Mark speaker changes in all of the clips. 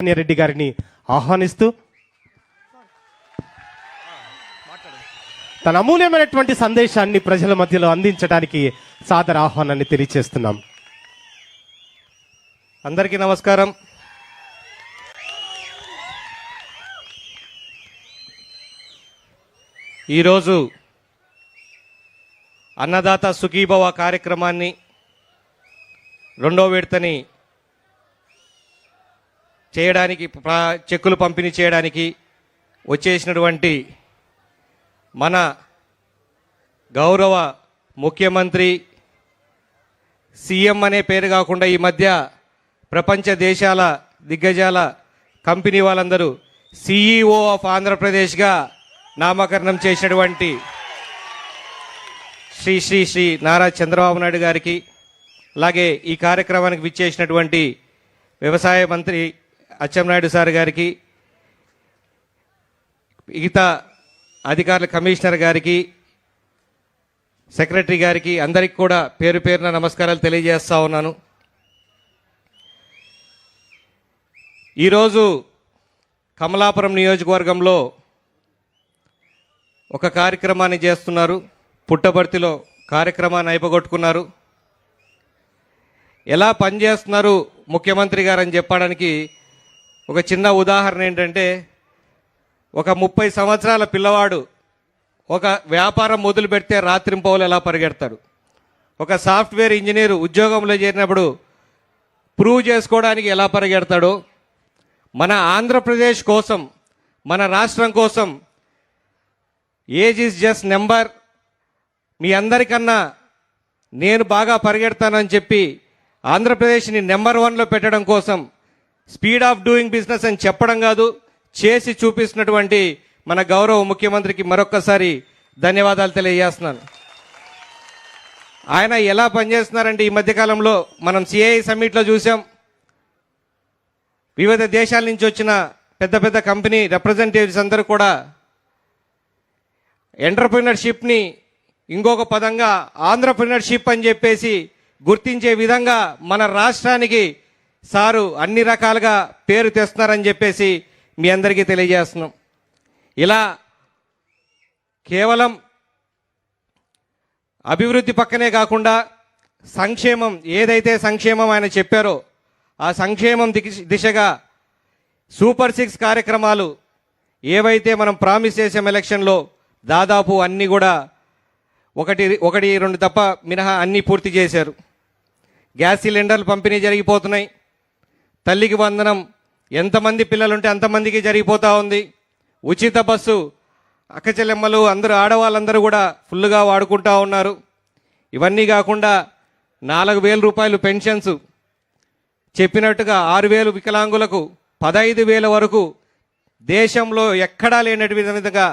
Speaker 1: రెడ్డి గారిని ఆహ్వానిస్తూ తన అమూల్యమైనటువంటి సందేశాన్ని ప్రజల మధ్యలో అందించడానికి సాదర ఆహ్వానాన్ని తెలియజేస్తున్నాం.
Speaker 2: అందరికీ నమస్కారం. ఈరోజు అన్నదాత సుఖీభవ కార్యక్రమాన్ని రెండో విడతని చేయడానికి చెక్కులు పంపిణీ చేయడానికి వచ్చేసినటువంటి మన గౌరవ ముఖ్యమంత్రి సీఎం అనే పేరు కాకుండా ఈ మధ్య ప్రపంచ దేశాల దిగ్గజాల కంపెనీ వాళ్ళందరూ CEO ఆఫ్ ఆంధ్రప్రదేశ్గా నామకరణం చేసినటువంటి శ్రీ శ్రీ శ్రీ నారా చంద్రబాబు నాయుడు గారికి, అలాగే ఈ కార్యక్రమానికి విచ్చేసినటువంటి వ్యవసాయ మంత్రి అచ్చెన్నాయుడు సార్ గారికి, మిగతా అధికారుల కమిషనర్ గారికి, సెక్రటరీ గారికి అందరికి కూడా పేరు పేరున నమస్కారాలు తెలియజేస్తా ఉన్నాను. ఈరోజు కమలాపురం నియోజకవర్గంలో ఒక కార్యక్రమాన్ని చేస్తున్నారు. పుట్టపర్తిలో కార్యక్రమాన్ని అయిపోగొట్టుకున్నారు. ఎలా పనిచేస్తున్నారు ముఖ్యమంత్రి గారు అని చెప్పడానికి ఒక చిన్న ఉదాహరణ ఏంటంటే, ఒక 30 సంవత్సరాల పిల్లవాడు ఒక వ్యాపారం మొదలు పెడితే రాత్రింపవలు ఎలా పరిగెడతాడు. ఒక సాఫ్ట్వేర్ ఇంజనీరు ఉద్యోగంలో చేరినప్పుడు ప్రూవ్ చేసుకోవడానికి ఎలా పరిగెడతాడో, మన ఆంధ్రప్రదేశ్ కోసం, మన రాష్ట్రం కోసం ఏజ్ ఈజ్ జస్ట్ నెంబర్, మీ అందరికన్నా నేను బాగా పరిగెడతానని చెప్పి ఆంధ్రప్రదేశ్ని నెంబర్ 1లో పెట్టడం కోసం స్పీడ్ ఆఫ్ డూయింగ్ బిజినెస్ అని చెప్పడం కాదు, చేసి చూపిస్తున్నటువంటి మన గౌరవ ముఖ్యమంత్రికి మరొక్కసారి ధన్యవాదాలు తెలియజేస్తున్నాను. ఆయన ఎలా పనిచేస్తున్నారంటే, ఈ మధ్యకాలంలో మనం CII సమ్మిట్లో చూసాం. వివిధ దేశాల నుంచి వచ్చిన పెద్ద పెద్ద కంపెనీ రిప్రజెంటేటివ్స్ అందరూ కూడా ఎంటర్‌ప్రెన్యూర్‌షిప్ని ఇంకొక పదంగా ఆంధ్రప్రెన్యూర్‌షిప్ అని చెప్పేసి గుర్తించే విధంగా మన రాష్ట్రానికి సారు అన్ని రకాలుగా పేరు తెస్తున్నారని చెప్పేసి మీ అందరికీ తెలియజేస్తున్నాం. ఇలా కేవలం అభివృద్ధి పక్కనే కాకుండా సంక్షేమం, ఏదైతే సంక్షేమం ఆయన చెప్పారో ఆ సంక్షేమం దిశగా సూపర్ 6 కార్యక్రమాలు ఏవైతే మనం ప్రామిస్ చేసాం ఎలక్షన్లో, దాదాపు అన్నీ కూడా ఒకటి రెండు తప్ప మినహా అన్నీ పూర్తి చేశారు. గ్యాస్ సిలిండర్లు పంపిణీ జరిగిపోతున్నాయి. తల్లికి వందనం ఎంతమంది పిల్లలుంటే అంతమందికి జరిగిపోతూ ఉంది. ఉచిత బస్సు అక్కచెల్లెమ్మలు అందరూ, ఆడవాళ్ళందరూ కూడా ఫుల్గా వాడుకుంటూ ఉన్నారు. ఇవన్నీ కాకుండా 4,000 రూపాయలు పెన్షన్స్, చెప్పినట్టుగా 6,000 వికలాంగులకు, 15,000 వరకు దేశంలో ఎక్కడా లేనటువంటి విధంగా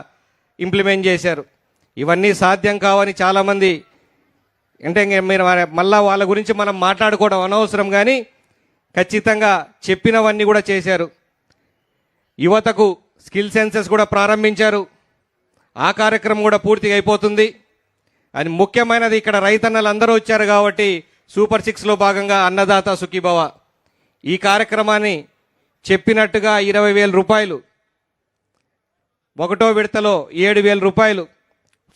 Speaker 2: ఇంప్లిమెంట్ చేశారు. ఇవన్నీ సాధ్యం కావని చాలామంది అంటే మీరు మళ్ళా వాళ్ళ గురించి మనం మాట్లాడుకోవడం అనవసరం, కానీ ఖచ్చితంగా చెప్పినవన్నీ కూడా చేశారు. యువతకు స్కిల్ సెన్సెస్ కూడా ప్రారంభించారు. ఆ కార్యక్రమం కూడా పూర్తిగా అయిపోతుంది. అని ముఖ్యమైనది, ఇక్కడ రైతన్నలు అందరూ వచ్చారు కాబట్టి సూపర్ 6లో భాగంగా అన్నదాత సుఖీభవ ఈ కార్యక్రమాన్ని చెప్పినట్టుగా 20,000 రూపాయలు, ఒకటో విడతలో 7,000 రూపాయలు.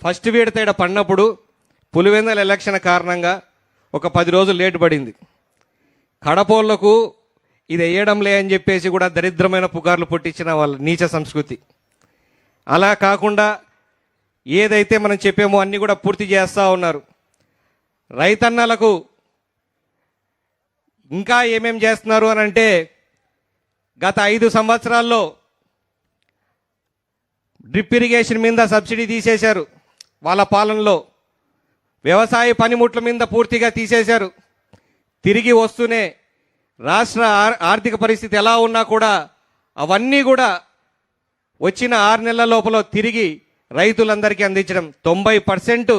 Speaker 2: ఫస్ట్ విడత ఈడ పడినప్పుడు పులివెందుల ఎలక్షన్ కారణంగా ఒక 10 రోజులు లేటు పడింది. కడపోళ్లకు ఇది వేయడంలే అని చెప్పేసి కూడా దరిద్రమైన పుకార్లు పుట్టించిన వాళ్ళ నీచ సంస్కృతి. అలా కాకుండా ఏదైతే మనం చెప్పామో అన్నీ కూడా పూర్తి చేస్తూ ఉన్నారు. రైతన్నలకు ఇంకా ఏమేం చేస్తున్నారు అని అంటే, గత 5 సంవత్సరాల్లో డ్రిప్ ఇరిగేషన్ మీద సబ్సిడీ తీసేశారు. వాళ్ళ పాలనలో వ్యవసాయ పనిముట్ల మీద పూర్తిగా తీసేశారు. తిరిగి వస్తూనే రాష్ట్ర ఆర్థిక పరిస్థితి ఎలా ఉన్నా కూడా అవన్నీ కూడా వచ్చిన 6 నెలల లోపల తిరిగి రైతులందరికీ అందించడం. 90%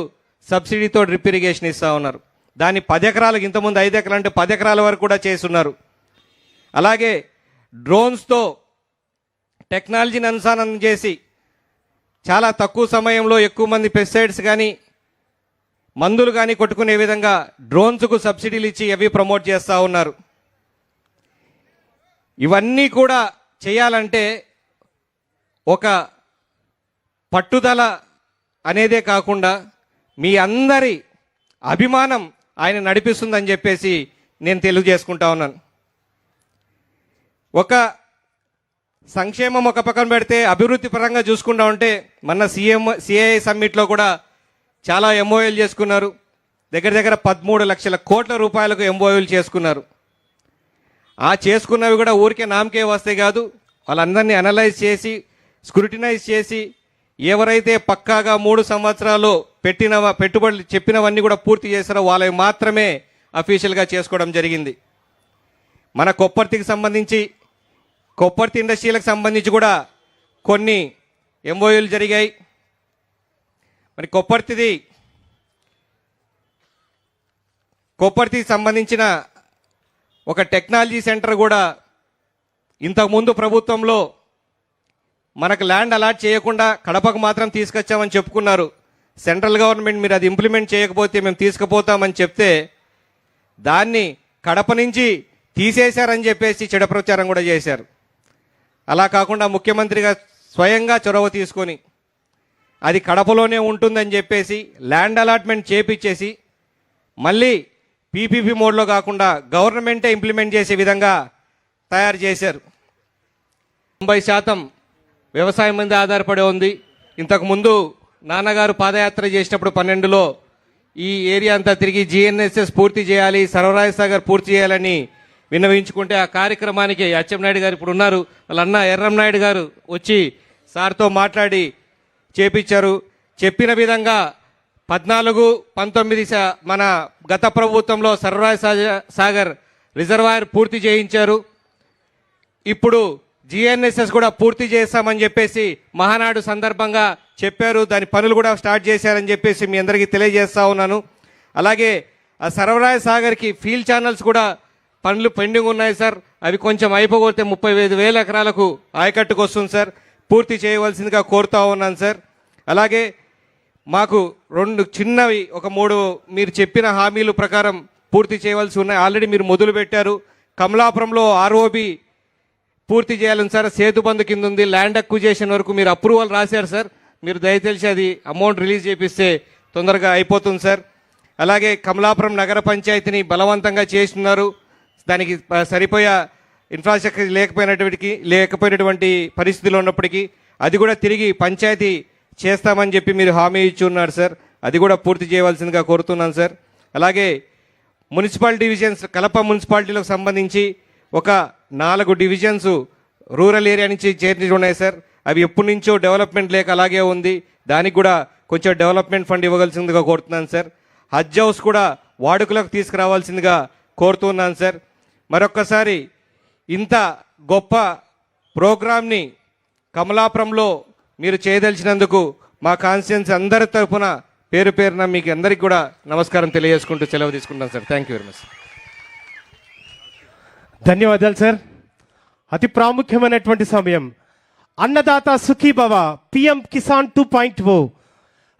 Speaker 2: సబ్సిడీతో డ్రిప్ ఇరిగేషన్ ఇస్తూ ఉన్నారు. దాన్ని 10 ఎకరాలకు, ఇంతకుముందు 5 ఎకరాలు అంటే 10 ఎకరాల వరకు కూడా చేస్తున్నారు. అలాగే డ్రోన్స్తో టెక్నాలజీని అనుసంధానం చేసి చాలా తక్కువ సమయంలో ఎక్కువ మంది పెస్టిసైడ్స్ కానీ మందులు కానీ కొట్టుకునే విధంగా డ్రోన్స్కు సబ్సిడీలు ఇచ్చి అవి ప్రమోట్ చేస్తూ ఉన్నారు. ఇవన్నీ కూడా చేయాలంటే ఒక పట్టుదల అనేదే కాకుండా మీ అందరి అభిమానం ఆయన నడిపిస్తుందని చెప్పేసి నేను తెలియజేసుకుంటా ఉన్నాను. ఒక సంక్షేమం ఒక పక్కన పెడితే అభివృద్ధి పరంగా చూసుకుంటా ఉంటే మన సిఐఐ సమ్మిట్లో కూడా చాలా ఎంఓయూలు చేసుకున్నారు. దగ్గర దగ్గర 13 లక్షల కోట్ల రూపాయలకు ఎంఓయూలు చేసుకున్నారు. ఆ చేసుకున్నవి కూడా ఊరికే నామకే వస్తే కాదు, వాళ్ళందరినీ అనలైజ్ చేసి స్క్రూటినైజ్ చేసి ఎవరైతే పక్కాగా 3 సంవత్సరాలు పెట్టుబడులు చెప్పినవన్నీ కూడా పూర్తి చేశారో వాళ్ళవి మాత్రమే అఫీషియల్గా చేసుకోవడం జరిగింది. మన కొప్పర్తికి సంబంధించి కొప్పర్తి ఇండస్ట్రీలకు సంబంధించి కూడా కొన్ని ఎంఓయూలు జరిగాయి. మరి కొప్పర్తికి సంబంధించిన ఒక టెక్నాలజీ సెంటర్ కూడా ఇంతకుముందు ప్రభుత్వంలో మనకు ల్యాండ్ అలాట్ చేయకుండా కడపకు మాత్రం తీసుకొచ్చామని చెప్పుకున్నారు. సెంట్రల్ గవర్నమెంట్ మీరు అది ఇంప్లిమెంట్ చేయకపోతే మేము తీసుకుపోతామని చెప్తే దాన్ని కడప నుంచి తీసేశారని చెప్పేసి చెడు ప్రచారం కూడా చేశారు. అలా కాకుండా ముఖ్యమంత్రిగా స్వయంగా చొరవ తీసుకొని అది కడపలోనే ఉంటుందని చెప్పేసి ల్యాండ్ అలాట్మెంట్ చేపించేసి మళ్ళీ పీపీపీ మోడ్లో కాకుండా గవర్నమెంటే ఇంప్లిమెంట్ చేసే విధంగా తయారు చేశారు. 90% వ్యవసాయం మీద ఆధారపడి ఉంది. ఇంతకుముందు నాన్నగారు పాదయాత్ర చేసినప్పుడు 12లో ఈ ఏరియా అంతా తిరిగి జిఎన్ఎస్ఎస్ పూర్తి చేయాలి, సర్వరాయ సాగర్ పూర్తి చేయాలని విన్నవించుకుంటే ఆ కార్యక్రమానికి అచ్చెన్నాయుడు గారు ఇప్పుడు ఉన్నారు, వాళ్ళ అన్న ఎర్రంనాయుడు గారు వచ్చి సార్తో మాట్లాడి చేపించారు. చెప్పిన విధంగా 14-19 మన గత ప్రభుత్వంలో సర్వరాయ సాగర్ రిజర్వాయర్ పూర్తి చేయించారు. ఇప్పుడు జిఎన్ఎస్ఎస్ కూడా పూర్తి చేస్తామని చెప్పేసి మహానాడు సందర్భంగా చెప్పారు. దాని పనులు కూడా స్టార్ట్ చేశారని చెప్పేసి మీ అందరికీ తెలియజేస్తా ఉన్నాను. అలాగే ఆ సర్వరాయ సాగర్కి ఫీల్డ్ ఛానల్స్ కూడా పనులు పెండింగ్ ఉన్నాయి సార్. అవి కొంచెం అయిపోతే 35,000 ఎకరాలకు ఆయకట్టుకు వస్తుంది సార్. పూర్తి చేయవలసిందిగా కోరుతా ఉన్నాను సార్. అలాగే మాకు 2 చిన్నవి ఒక 3 మీరు చెప్పిన హామీలు ప్రకారం పూర్తి చేయవలసి ఉన్నాయి. ఆల్రెడీ మీరు మొదలు పెట్టారు. కమలాపురంలో ఆర్ఓబి పూర్తి చేయాలని సార్. సేతుబంధు కింద ఉంది, ల్యాండ్ అక్విజేషన్ వరకు మీరు అప్రూవల్ రాశారు సార్. మీరు దయతెలిసి అది అమౌంట్ రిలీజ్ చేపిస్తే తొందరగా అయిపోతుంది సార్. అలాగే కమలాపురం నగర పంచాయతీని బలవంతంగా చేస్తున్నారు. దానికి సరిపోయే ఇన్ఫ్రాస్ట్రక్చర్ లేకపోయినటువంటి పరిస్థితులు ఉన్నప్పటికీ అది కూడా తిరిగి పంచాయతీ చేస్తామని చెప్పి మీరు హామీ ఇచ్చి ఉన్నారు సార్. అది కూడా పూర్తి చేయవలసిందిగా కోరుతున్నాను సార్. అలాగే మున్సిపల్ డివిజన్స్ కడప మున్సిపాలిటీలకు సంబంధించి ఒక 4 డివిజన్స్ రూరల్ ఏరియా నుంచి చేర్చి ఉన్నాయి సార్. అవి ఎప్పటి నుంచో డెవలప్మెంట్ లేక అలాగే ఉంది. దానికి కూడా కొంచెం డెవలప్మెంట్ ఫండ్ ఇవ్వవలసిందిగా కోరుతున్నాను సార్. హజ్ హౌస్ కూడా వాడుకలకు తీసుకురావాల్సిందిగా కోరుతున్నాను సార్. మరొక్కసారి ఇంత గొప్ప ప్రోగ్రామ్ని కమలాపురంలో మీరు చేయదలిచినందుకు మా కాన్స్టిట్యుయెన్సీ అందరి తరఫున పేరు పేరున మీకు అందరికీ కూడా నమస్కారం తెలియజేసుకుంటూ సెలవు తీసుకుంటాను sir. Thank you very much.
Speaker 1: ధన్యవాదాలు సార్. అతి ప్రాముఖ్యమైనటువంటి సమయం. అన్నదాత సుఖీభవ పిఎం కిసాన్ 2.0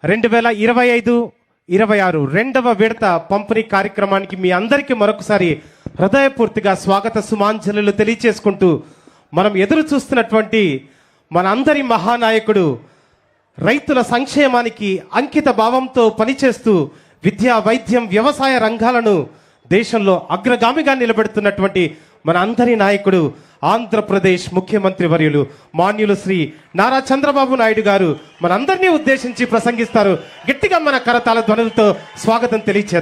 Speaker 1: 2025-26 రెండవ విడత పంపిణీ కార్యక్రమానికి మీ అందరికీ మరొకసారి హృదయపూర్తిగా స్వాగత సుమాంజలు తెలియచేసుకుంటూ మనం ఎదురు చూస్తున్నటువంటి మన అందరి మహానాయకుడు రైతుల సంక్షేమానికి అంకిత భావంతో పనిచేస్తూ విద్యా, వైద్యం, వ్యవసాయ రంగాలను దేశంలో అగ్రగామిగా నిలబెడుతున్నటువంటి మన అందరి నాయకుడు ఆంధ్రప్రదేశ్ ముఖ్యమంత్రి వర్యులు మాన్యులు శ్రీ నారా చంద్రబాబు నాయుడు గారు మనందరినీ ఉద్దేశించి ప్రసంగిస్తారు. గట్టిగా మన కరతాళ ధ్వనులతో స్వాగతం తెలియచేద్దాం.